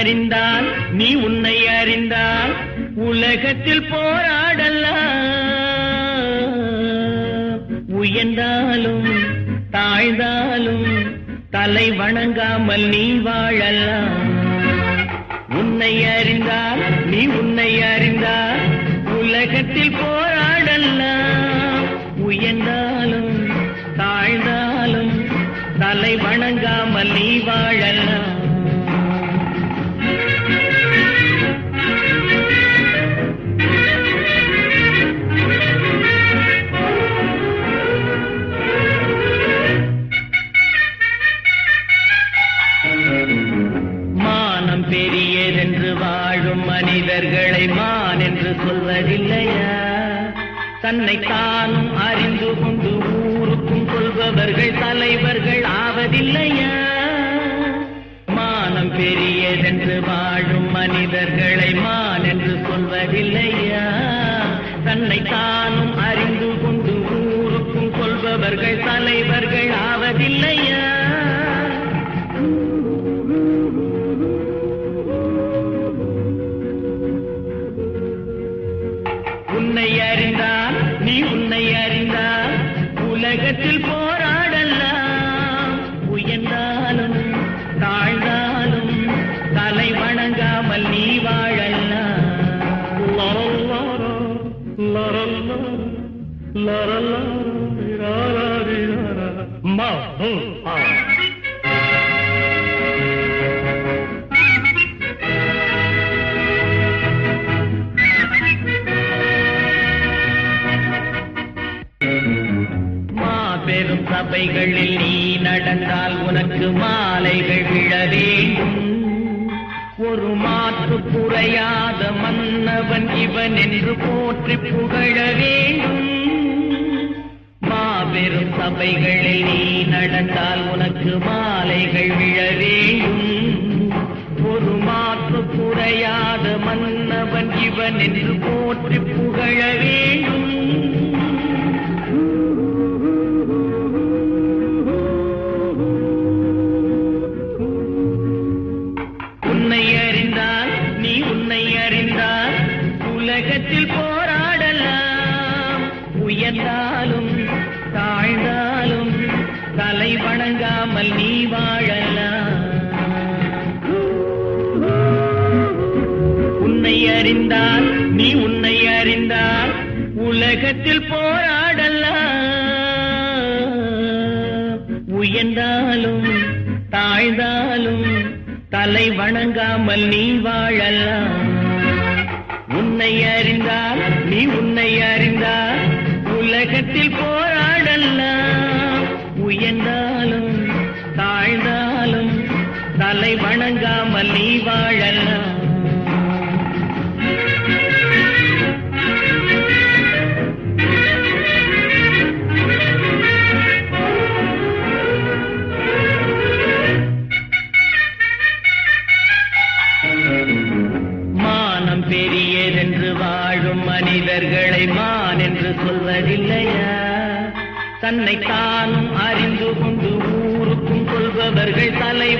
அறிந்தால் நீ உன்னை அறிந்தால் உலகத்தில் போராடலாம். உயர்ந்தாலும் தாழ்ந்தாலும் தலை வணங்காமல் நீ வாழலாம். உன்னை அறிந்தால் நீ உன்னை அறிந்தால் உலகத்தில் போராடலாம். உயர்ந்தாலும் தாழ்ந்தாலும் தலை வணங்காமல் நீ வாழலாம். மானம் பெரியதென்று வாழும் மனிதர்களை மான் என்று சொல்வதில்லையா? தன்னை தானும் அறிந்து கொண்டு ஊருக்கும் சொல்பவர்கள் தலைவர்கள் ஆவதில்லையா? மானம் பெரியதென்று வாழும் மனிதர்களை மான் என்று சொல்வதில்லையா? தன்னை தானும் அறிந்து கொண்டு ஊருக்கும் சொல்பவர்கள் தலைவர்கள் ஆவதில்லையா? உன்னை அறிந்தால் நீ உன்னை அறிந்தால் உலகத்தில் போராடலாம். உயர்ந்தாலும் தாழ்ந்தாலும் தலை வணங்காமல் நீ வாழலாம். பெரும் சபைகளில் நீ நடந்தால் உனக்கு மாலைகள் விழ வேண்டும். ஒரு மாற்று குறையாத மன்னவன் இவன் என்று போற்றி புகழ வேண்டும். மாபெரும் சபைகளில் நீ நடந்தால் உனக்கு மாலைகள் விழ வேண்டும். ஒரு மாற்று குறையாத மன்னவன் இவன் என்று போற்றி புகழ வேண்டும். உன்னை அறிந்தால் நீ உன்னை அறிந்தால் உலகத்தில் போராடலாம். உயர்ந்தாலும் தாழ்ந்தாலும் தலை வணங்காமல் நீ வாழலாம். உன்னை அறிந்தால் நீ உன்னை அறிந்தால் உலகத்தில் போராடலாம். உயர்ந்தாலும் தாழ்ந்தாலும் தலை வணங்காமல் நீ வாழலாம். உன்னை அறிந்தால் நீ உன்னை அறிந்தால் உலகத்தில் போராடலாம். உயர்ந்தாலும் தாழ்ந்தாலும் தலை வணங்காமல் நீ வாழலாம். மானம் பெரியதென்று வாழும் மனிதர்களை மான் என்று சொல்வதில்லையா? தன்னை தானும் அறிந்து கொண்டு ஊருக்கும் சொல்பவர்கள் தலைவர்